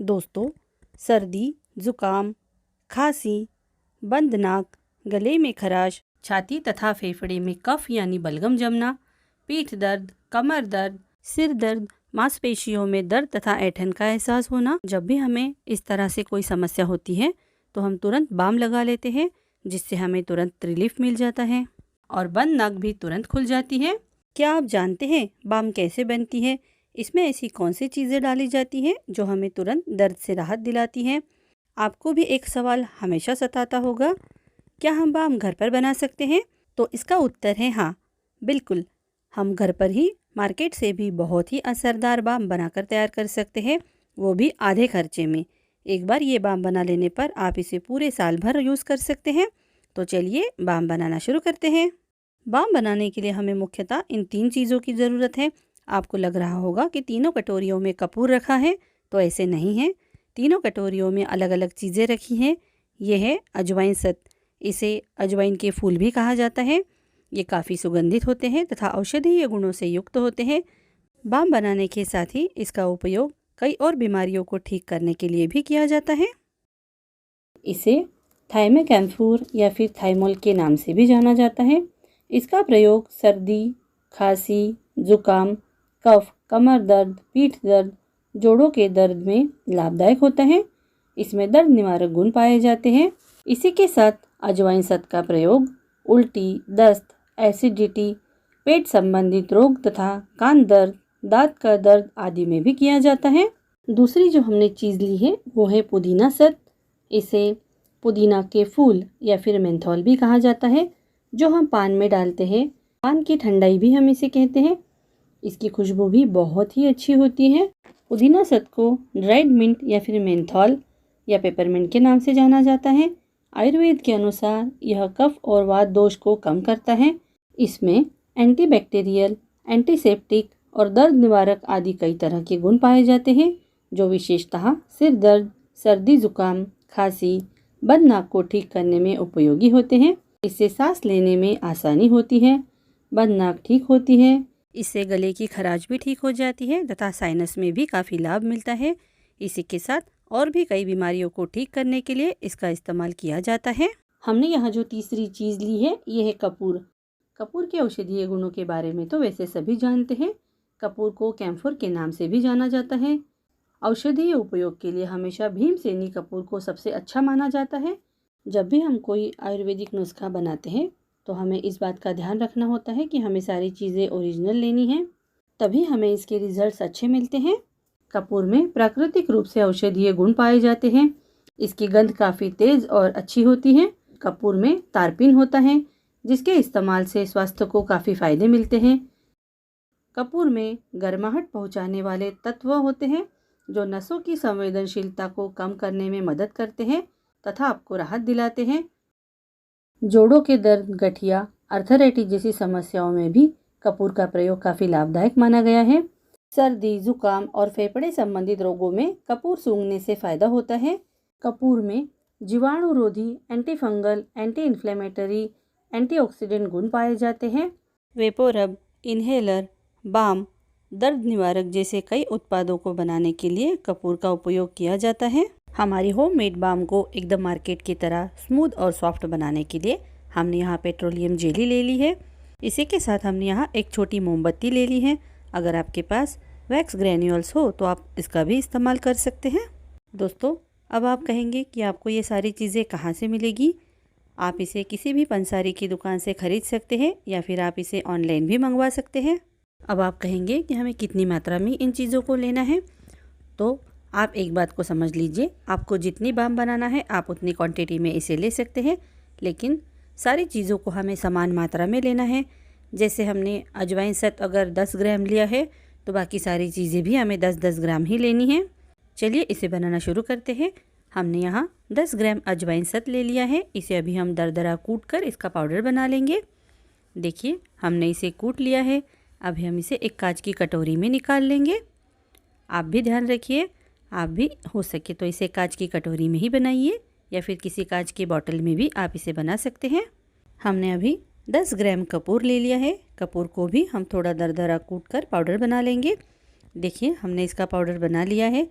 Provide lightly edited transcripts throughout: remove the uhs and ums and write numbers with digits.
दोस्तों, सर्दी, जुकाम, खांसी, बंद नाक, गले में खराश, छाती तथा फेफड़े में कफ यानी बलगम जमना, पीठ दर्द, कमर दर्द, सिर दर्द, मांसपेशियों में दर्द तथा ऐंठन का एहसास होना। जब भी हमें इस तरह से कोई समस्या होती है तो हम तुरंत बाम लगा लेते हैं, जिससे हमें तुरंत रिलीफ मिल जाता है और बंद नाक भी तुरंत खुल जाती है। क्या आप जानते हैं बाम कैसे बनती है? इसमें ऐसी कौन सी चीज़ें डाली जाती हैं जो हमें तुरंत दर्द से राहत दिलाती हैं? आपको भी एक सवाल हमेशा सताता होगा, क्या हम बाम घर पर बना सकते हैं? तो इसका उत्तर है हाँ, बिल्कुल। हम घर पर ही मार्केट से भी बहुत ही असरदार बाम बनाकर तैयार कर सकते हैं, वो भी आधे खर्चे में। एक बार ये बाम बना लेने पर आप इसे पूरे साल भर यूज़ कर सकते हैं। तो चलिए बाम बनाना शुरू करते हैं। बाम बनाने के लिए हमें मुख्यतः इन 3 चीज़ों की ज़रूरत है। आपको लग रहा होगा कि तीनों कटोरियों में कपूर रखा है, तो ऐसे नहीं है। तीनों कटोरियों में अलग अलग चीज़ें रखी हैं। ये है अजवाइन सत, इसे अजवाइन के फूल भी कहा जाता है। ये काफ़ी सुगंधित होते हैं तथा औषधीय गुणों से युक्त होते हैं। बाम बनाने के साथ ही इसका उपयोग कई और बीमारियों को ठीक करने के लिए भी किया जाता है। इसे थाइमेकैम्फूर या फिर थाइमोल के नाम से भी जाना जाता है। इसका प्रयोग सर्दी, खांसी, जुकाम, कफ, कमर दर्द, पीठ दर्द, जोड़ों के दर्द में लाभदायक होता है। इसमें दर्द निवारक गुण पाए जाते हैं। इसी के साथ अजवाइन सत का प्रयोग उल्टी, दस्त, एसिडिटी, पेट संबंधित रोग तथा कान दर्द, दांत का दर्द आदि में भी किया जाता है। दूसरी जो हमने चीज़ ली है वो है पुदीना सत। इसे पुदीना के फूल या फिर मेंथोल भी कहा जाता है, जो हम पान में डालते हैं। पान की ठंडाई भी हम इसे कहते हैं। इसकी खुशबू भी बहुत ही अच्छी होती है। पुदीना सत को ड्राइड मिंट या फिर मेंथोल या पेपरमिंट के नाम से जाना जाता है। आयुर्वेद के अनुसार यह कफ और वात दोष को कम करता है। इसमें एंटीबैक्टीरियल, एंटीसेप्टिक और दर्द निवारक आदि कई तरह के गुण पाए जाते हैं, जो विशेषतः सिर दर्द, सर्दी, जुकाम, खांसी, बंद नाक को ठीक करने में उपयोगी होते हैं। इससे सांस लेने में आसानी होती है, बंद नाक ठीक होती है। इससे गले की खराश भी ठीक हो जाती है तथा साइनस में भी काफ़ी लाभ मिलता है। इसी के साथ और भी कई बीमारियों को ठीक करने के लिए इसका इस्तेमाल किया जाता है। हमने यहाँ जो तीसरी चीज़ ली है ये है कपूर। कपूर के औषधीय गुणों के बारे में तो वैसे सभी जानते हैं। कपूर को कैम्फर के नाम से भी जाना जाता है। औषधीय उपयोग के लिए हमेशा भीमसेनी कपूर को सबसे अच्छा माना जाता है। जब भी हम कोई आयुर्वेदिक नुस्खा बनाते हैं तो हमें इस बात का ध्यान रखना होता है कि हमें सारी चीज़ें ओरिजिनल लेनी हैं, तभी हमें इसके रिजल्ट्स अच्छे मिलते हैं। कपूर में प्राकृतिक रूप से औषधीय गुण पाए जाते हैं। इसकी गंध काफ़ी तेज़ और अच्छी होती है। कपूर में तारपीन होता है, जिसके इस्तेमाल से स्वास्थ्य को काफ़ी फायदे मिलते हैं। कपूर में गर्माहट पहुंचाने वाले तत्व होते हैं, जो नसों की संवेदनशीलता को कम करने में मदद करते हैं तथा आपको राहत दिलाते हैं। जोड़ों के दर्द, गठिया, अर्थराइटिस जैसी समस्याओं में भी कपूर का प्रयोग काफ़ी लाभदायक माना गया है। सर्दी, जुकाम और फेफड़े संबंधित रोगों में कपूर सूंघने से फायदा होता है। कपूर में जीवाणुरोधी, एंटीफंगल, एंटी इन्फ्लेमेटरी, एंटीऑक्सीडेंट गुण पाए जाते हैं। वेपोरब, इन्हेलर, बाम, दर्द निवारक जैसे कई उत्पादों को बनाने के लिए कपूर का उपयोग किया जाता है। हमारी होममेड बाम को एकदम मार्केट की तरह स्मूथ और सॉफ्ट बनाने के लिए हमने यहाँ पेट्रोलियम जेली ले ली है। इसी के साथ हमने यहाँ एक छोटी मोमबत्ती ले ली है। अगर आपके पास वैक्स ग्रैन्यूल्स हो तो आप इसका भी इस्तेमाल कर सकते हैं। दोस्तों, अब आप कहेंगे कि आपको ये सारी चीज़ें कहाँ से मिलेगी? आप इसे किसी भी पंसारी की दुकान से ख़रीद सकते हैं या फिर आप इसे ऑनलाइन भी मंगवा सकते हैं। अब आप कहेंगे कि हमें कितनी मात्रा में इन चीज़ों को लेना है, तो आप एक बात को समझ लीजिए, आपको जितनी बाम बनाना है आप उतनी क्वांटिटी में इसे ले सकते हैं, लेकिन सारी चीज़ों को हमें समान मात्रा में लेना है। जैसे हमने अजवाइन सत अगर 10 ग्राम लिया है तो बाकी सारी चीज़ें भी हमें 10-10 ग्राम ही लेनी है। चलिए इसे बनाना शुरू करते हैं। हमने यहाँ 10 ग्राम अजवाइन सत ले लिया है। इसे अभी हम दरदरा कूट कर इसका पाउडर बना लेंगे। देखिए, हमने इसे कूट लिया है। अभी हम इसे एक कांच की कटोरी में निकाल लेंगे। आप भी ध्यान रखिए, आप भी हो सके तो इसे कांच की कटोरी में ही बनाइए या फिर किसी कांच की बोतल में भी आप इसे बना सकते हैं। हमने अभी 10 ग्राम कपूर ले लिया है। कपूर को भी हम थोड़ा दरदरा कूट कर पाउडर बना लेंगे। देखिए, हमने इसका पाउडर बना लिया है।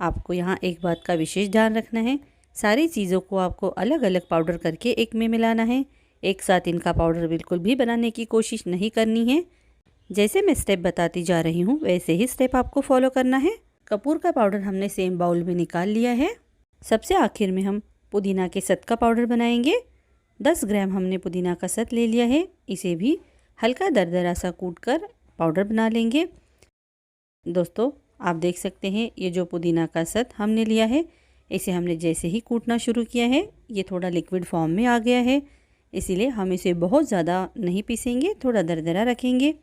आपको यहाँ एक बात का विशेष ध्यान रखना है, सारी चीज़ों को आपको अलग अलग पाउडर करके एक में मिलाना है। एक साथ इनका पाउडर बिल्कुल भी बनाने की कोशिश नहीं करनी है। जैसे मैं स्टेप बताती जा रही हूँ वैसे ही स्टेप आपको फॉलो करना है। कपूर का पाउडर हमने सेम बाउल में निकाल लिया है। सबसे आखिर में हम पुदीना के सत का पाउडर बनाएंगे। 10 ग्राम हमने पुदीना का सत ले लिया है। इसे भी हल्का दरदरा सा कूट कर पाउडर बना लेंगे। दोस्तों आप देख सकते हैं ये जो पुदीना का सत हमने लिया है, इसे हमने जैसे ही कूटना शुरू किया है ये थोड़ा लिक्विड फॉर्म में आ गया है, इसीलिए हम इसे बहुत ज़्यादा नहीं पीसेंगे, थोड़ा दरदरा रखेंगे।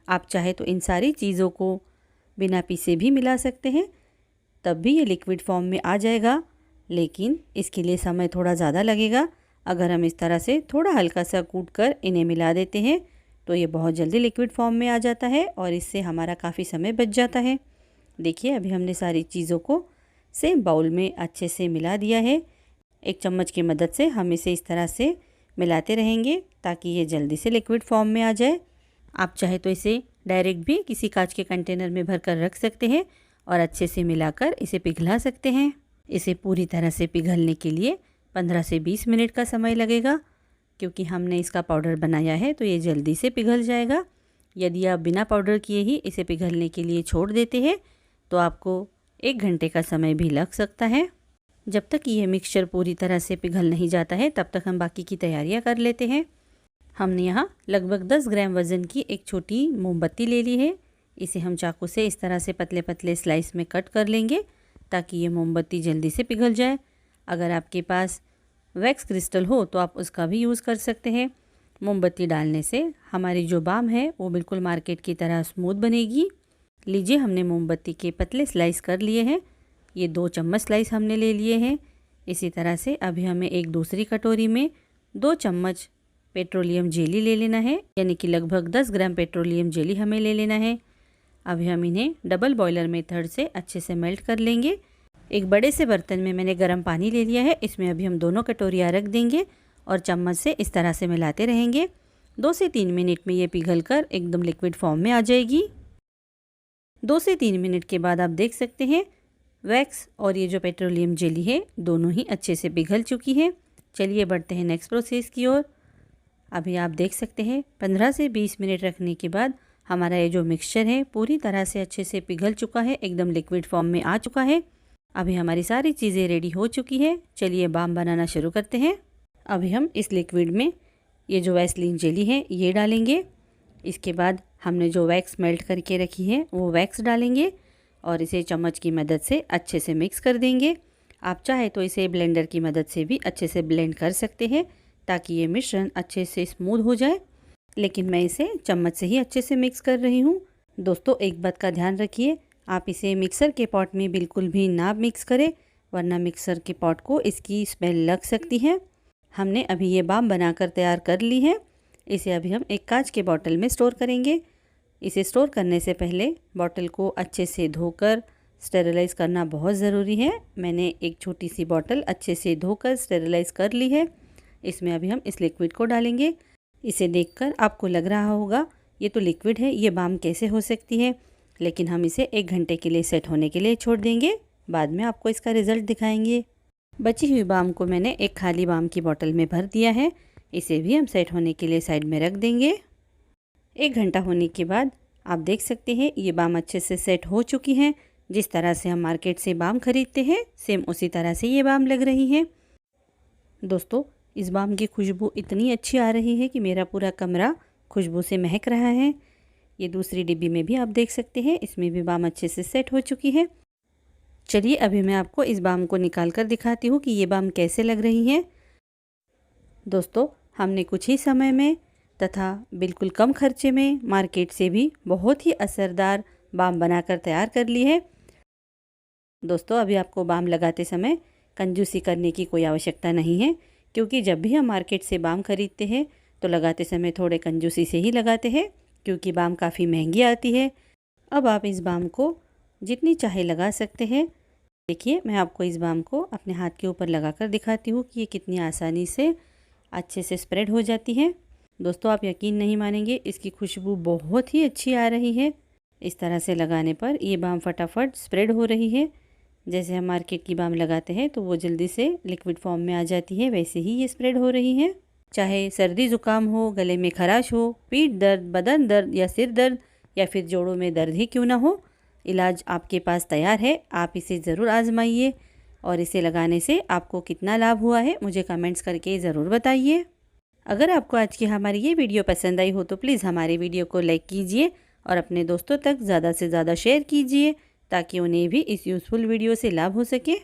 आप चाहे तो इन सारी चीज़ों को बिना पीसे भी मिला सकते हैं, तब भी ये लिक्विड फॉर्म में आ जाएगा, लेकिन इसके लिए समय थोड़ा ज़्यादा लगेगा। अगर हम इस तरह से थोड़ा हल्का सा कूट कर इन्हें मिला देते हैं तो ये बहुत जल्दी लिक्विड फॉर्म में आ जाता है और इससे हमारा काफ़ी समय बच जाता है। देखिए अभी हमने सारी चीज़ों को सेम बाउल में अच्छे से मिला दिया है। एक चम्मच की मदद से हम इसे इस तरह से मिलाते रहेंगे ताकि ये जल्दी से लिक्विड फॉर्म में आ जाए। आप चाहे तो इसे डायरेक्ट भी किसी कांच के कंटेनर में भरकर रख सकते हैं और अच्छे से मिलाकर इसे पिघला सकते हैं। इसे पूरी तरह से पिघलने के लिए 15 से 20 मिनट का समय लगेगा, क्योंकि हमने इसका पाउडर बनाया है तो ये जल्दी से पिघल जाएगा। यदि आप बिना पाउडर किए ही इसे पिघलने के लिए छोड़ देते हैं तो आपको 1 घंटे का समय भी लग सकता है। जब तक ये मिक्सचर पूरी तरह से पिघल नहीं जाता है तब तक हम बाकी की तैयारियां कर लेते हैं। हमने यहाँ लगभग 10 ग्राम वज़न की एक छोटी मोमबत्ती ले ली है। इसे हम चाकू से इस तरह से पतले पतले स्लाइस में कट कर लेंगे ताकि ये मोमबत्ती जल्दी से पिघल जाए। अगर आपके पास वैक्स क्रिस्टल हो तो आप उसका भी यूज़ कर सकते हैं। मोमबत्ती डालने से हमारी जो बाम है वो बिल्कुल मार्केट की तरह स्मूथ बनेगी। लीजिए हमने मोमबत्ती के पतले स्लाइस कर लिए हैं। ये 2 चम्मच स्लाइस हमने ले लिए हैं। इसी तरह से अभी हमें एक दूसरी कटोरी में 2 चम्मच पेट्रोलियम जेली ले लेना है, यानी कि लगभग 10 ग्राम पेट्रोलियम जेली हमें ले लेना है। अभी हम इन्हें डबल बॉयलर मेथड से अच्छे से मेल्ट कर लेंगे। एक बड़े से बर्तन में मैंने गर्म पानी ले लिया है। इसमें अभी हम दोनों कटोरियाँ रख देंगे और चम्मच से इस तरह से मिलाते रहेंगे। 2 से 3 मिनट में ये पिघलकर एकदम लिक्विड फॉर्म में आ जाएगी। 2 से 3 मिनट के बाद आप देख सकते हैं वैक्स और ये जो पेट्रोलियम जेली है दोनों ही अच्छे से पिघल चुकी है। चलिए बढ़ते हैं नेक्स्ट प्रोसेस की ओर। अभी आप देख सकते हैं 15 से 20 मिनट रखने के बाद हमारा ये जो मिक्सचर है पूरी तरह से अच्छे से पिघल चुका है, एकदम लिक्विड फॉर्म में आ चुका है। अभी हमारी सारी चीज़ें रेडी हो चुकी है। चलिए बाम बनाना शुरू करते हैं। अभी हम इस लिक्विड में ये जो वैसलीन जेली है ये डालेंगे। इसके बाद हमने जो वैक्स मेल्ट करके रखी है वो वैक्स डालेंगे और इसे चम्मच की मदद से अच्छे से मिक्स कर देंगे। आप चाहे तो इसे ब्लेंडर की मदद से भी अच्छे से ब्लेंड कर सकते हैं ताकि ये मिश्रण अच्छे से स्मूथ हो जाए, लेकिन मैं इसे चम्मच से ही अच्छे से मिक्स कर रही हूँ। दोस्तों एक बात का ध्यान रखिए, आप इसे मिक्सर के पॉट में बिल्कुल भी ना मिक्स करें, वरना मिक्सर के पॉट को इसकी स्मेल लग सकती है। हमने अभी ये बाम बनाकर तैयार कर ली है। इसे अभी हम एक कांच के बॉटल में स्टोर करेंगे। इसे स्टोर करने से पहले बॉटल को अच्छे से धोकर स्टेरिलाइज़ करना बहुत ज़रूरी है। मैंने एक छोटी सी बॉटल अच्छे से धोकर स्टेरिलाइज़ कर ली है। इसमें अभी हम इस लिक्विड को डालेंगे। इसे देखकर आपको लग रहा होगा ये तो लिक्विड है, ये बाम कैसे हो सकती है, लेकिन हम इसे 1 घंटे के लिए सेट होने के लिए छोड़ देंगे। बाद में आपको इसका रिज़ल्ट दिखाएंगे। बची हुई बाम को मैंने एक खाली बाम की बोतल में भर दिया है। इसे भी हम सेट होने के लिए साइड में रख देंगे। 1 घंटा होने के बाद आप देख सकते हैं ये बाम अच्छे से सेट हो चुकी हैं। जिस तरह से हम मार्केट से बाम खरीदते हैं सेम उसी तरह से ये बाम लग रही है। दोस्तों इस बाम की खुशबू इतनी अच्छी आ रही है कि मेरा पूरा कमरा खुशबू से महक रहा है। ये दूसरी डिब्बी में भी आप देख सकते हैं, इसमें भी बाम अच्छे से सेट हो चुकी है। चलिए अभी मैं आपको इस बाम को निकाल कर दिखाती हूँ कि ये बाम कैसे लग रही है। दोस्तों हमने कुछ ही समय में तथा बिल्कुल कम खर्चे में मार्केट से भी बहुत ही असरदार बाम बनाकर तैयार कर ली है। दोस्तों अभी आपको बाम लगाते समय कंजूसी करने की कोई आवश्यकता नहीं है, क्योंकि जब भी हम मार्केट से बाम खरीदते हैं तो लगाते समय थोड़े कंजूसी से ही लगाते हैं, क्योंकि बाम काफ़ी महंगी आती है। अब आप इस बाम को जितनी चाहे लगा सकते हैं। देखिए मैं आपको इस बाम को अपने हाथ के ऊपर लगाकर दिखाती हूँ कि ये कितनी आसानी से अच्छे से स्प्रेड हो जाती है। दोस्तों आप यकीन नहीं मानेंगे, इसकी खुशबू बहुत ही अच्छी आ रही है। इस तरह से लगाने पर ये बाम फटाफट स्प्रेड हो रही है। जैसे हम मार्केट की बाम लगाते हैं तो वो जल्दी से लिक्विड फॉर्म में आ जाती है, वैसे ही ये स्प्रेड हो रही है। चाहे सर्दी ज़ुकाम हो, गले में खराश हो, पीठ दर्द, बदन दर्द या सिर दर्द या फिर जोड़ों में दर्द ही क्यों ना हो, इलाज आपके पास तैयार है। आप इसे ज़रूर आजमाइए और इसे लगाने से आपको कितना लाभ हुआ है मुझे कमेंट्स करके ज़रूर बताइए। अगर आपको आज की हमारी ये वीडियो पसंद आई हो तो प्लीज़ हमारी वीडियो को लाइक कीजिए और अपने दोस्तों तक ज़्यादा से ज़्यादा शेयर कीजिए ताकि उन्हें भी इस यूज़फुल वीडियो से लाभ हो सके।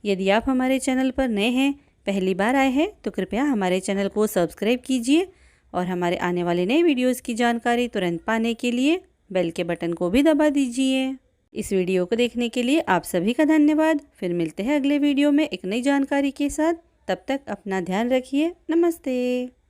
यदि आप हमारे चैनल पर नए हैं, पहली बार आए हैं, तो कृपया हमारे चैनल को सब्सक्राइब कीजिए और हमारे आने वाले नए वीडियोज़ की जानकारी तुरंत पाने के लिए बेल के बटन को भी दबा दीजिए। इस वीडियो को देखने के लिए आप सभी का धन्यवाद। फिर मिलते हैं अगले वीडियो में एक नई जानकारी के साथ। तब तक अपना ध्यान रखिए। नमस्ते।